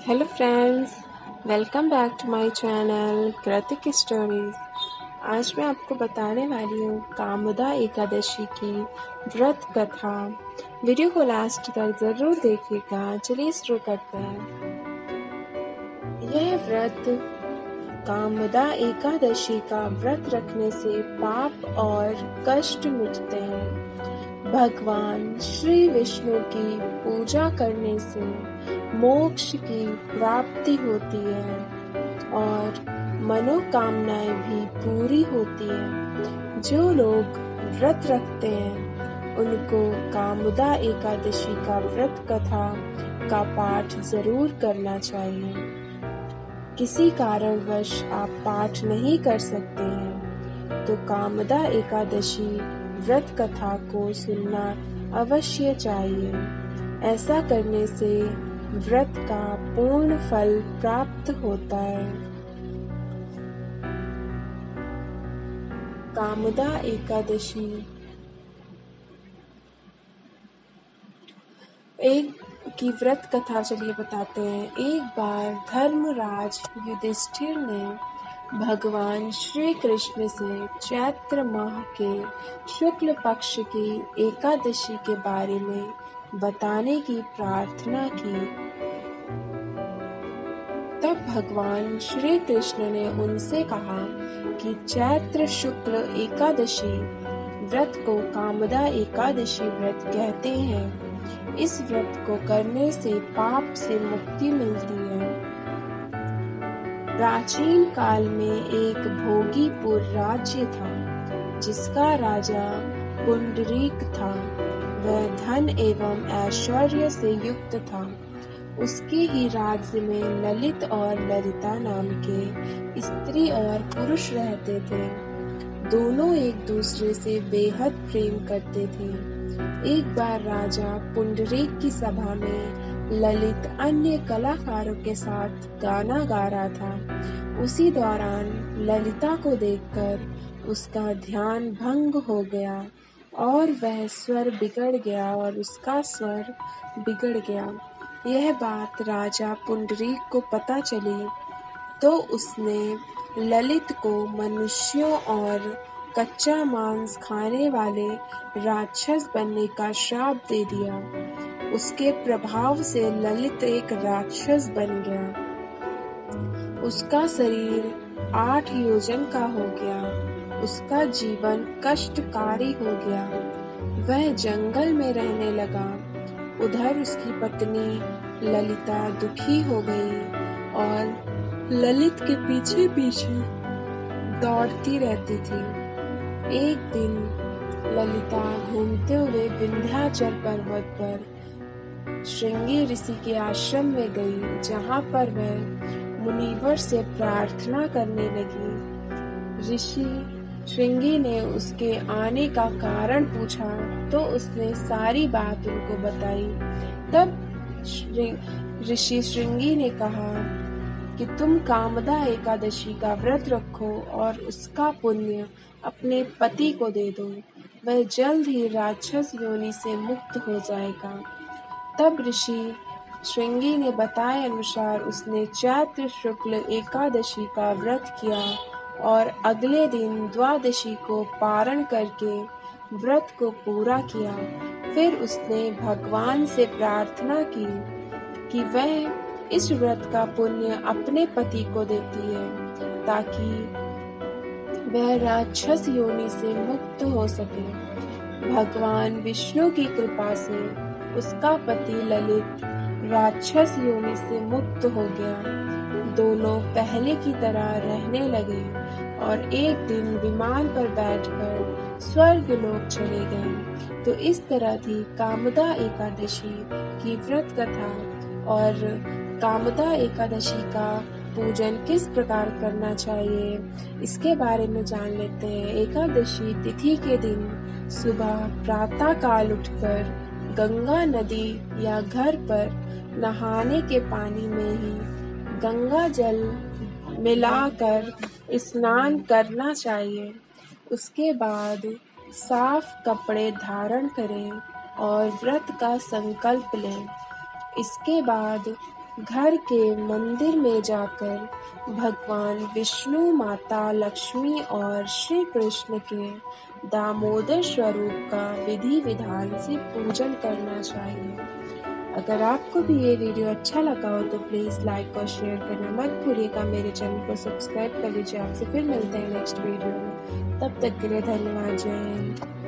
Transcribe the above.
Hello friends, welcome back to my channel Kritik stories. आज मैं आपको बताने वाली हूँ कामुदा एकादशी की व्रत कथा। वीडियो को लास्ट तक ज़रूर देखिएगा। चलिए शुरू करते हैं। यह व्रत कामुदा एकादशी का व्रत रखने से पाप और कष्ट मिटते हैं। भगवान श्री विष्णु की पूजा करने से मोक्ष की प्राप्ति होती है और मनोकामनाएं भी पूरी होती हैं। जो लोग व्रत रखते हैं उनको कामुदा एकादशी का व्रत कथा का पाठ जरूर करना चाहिए। किसी कारणवश आप पाठ नहीं कर सकते हैं तो कामुदा एकादशी व्रत कथा को सुनना अवश्य चाहिए। ऐसा करने से व्रत का पूर्ण फल प्राप्त होता है। कामुदा एकादशी की व्रत कथा चलिए बताते हैं। एक बार धर्मराज युधिष्ठिर ने भगवान श्री कृष्ण से चैत्र माह के शुक्ल पक्ष की एकादशी के बारे में बताने की प्रार्थना की। तब भगवान श्री कृष्ण ने उनसे कहा कि चैत्र शुक्ल एकादशी व्रत को कामुदा एकादशी व्रत कहते हैं। इस व्रत को करने से पाप से मुक्ति मिलती है। प्राचीन काल में एक भोगीपुर राज्य था जिसका राजा पुंडरीक था। वह धन एवं ऐश्वर्य से युक्त था। उसके ही राज्य में ललित और ललिता नाम के स्त्री और पुरुष रहते थे। दोनों एक दूसरे से बेहद प्रेम करते थे। एक बार राजा पुंडरीक की सभा में ललित अन्य कलाकारों के साथ गाना गा रहा था। उसी दौरान ललिता को देखकर उसका ध्यान भंग हो गया और वह स्वर बिगड़ गया और उसका स्वर बिगड़ गया। यह बात राजा पुंडरीक को पता चली तो उसने ललित को मनुष्यों और कच्चा मांस खाने वाले राक्षस बनने का श्राप दे दिया। उसके प्रभाव से ललित एक राक्षस बन गया। उसका शरीर 8 योजन का हो गया। उसका जीवन कष्टकारी हो गया। वह जंगल में रहने लगा। उधर उसकी पत्नी ललिता दुखी हो गई और ललित के पीछे पीछे दौड़ती रहती थी। एक दिन ललिता घूमते हुए विंध्याचल पर्वत पर श्रृंगी ऋषि के आश्रम में गई, जहाँ पर वह मुनिवर से प्रार्थना करने लगी। ऋषि श्रृंगी ने उसके आने का कारण पूछा तो उसने सारी बात उनको बताई। तब ऋषि श्रृंगी ने कहा कि तुम कामुदा एकादशी का व्रत रखो और उसका पुण्य अपने पति को दे दो। वह जल्द ही राक्षस योनि से मुक्त हो जाएगा। तब ऋषि श्रृंगी ने बताए अनुसार उसने चैत्र शुक्ल एकादशी का व्रत किया और अगले दिन द्वादशी को पारण करके व्रत को पूरा किया। फिर उसने भगवान से प्रार्थना की कि वह इस व्रत का पुण्य अपने पति को देती है ताकि वह राक्षस योनि से मुक्त हो सके। भगवान विष्णु की कृपा से उसका पति ललित राक्षस योनि से मुक्त हो गया। दोनों पहले की तरह रहने लगे और एक दिन विमान पर बैठकर स्वर्ग लोक चले गए। तो इस तरह थी कामुदा एकादशी की व्रत कथा। और कामुदा एकादशी का पूजन किस प्रकार करना चाहिए इसके बारे में जान लेते हैं। एकादशी तिथि के दिन सुबह प्रातः काल उठकर गंगा नदी या घर पर नहाने के पानी में ही गंगा जल मिलाकर स्नान करना चाहिए। उसके बाद साफ कपड़े धारण करें और व्रत का संकल्प लें। इसके बाद घर के मंदिर में जाकर भगवान विष्णु, माता लक्ष्मी और श्री कृष्ण के दामोदर स्वरूप का विधि विधान से पूजन करना चाहिए। अगर आपको भी ये वीडियो अच्छा लगा हो तो प्लीज़ लाइक और शेयर करना मत भूलिएगा। मेरे चैनल को सब्सक्राइब कर लीजिए। आपसे फिर मिलते हैं नेक्स्ट वीडियो में। तब तक के लिए धन्यवाद। जय हिंद।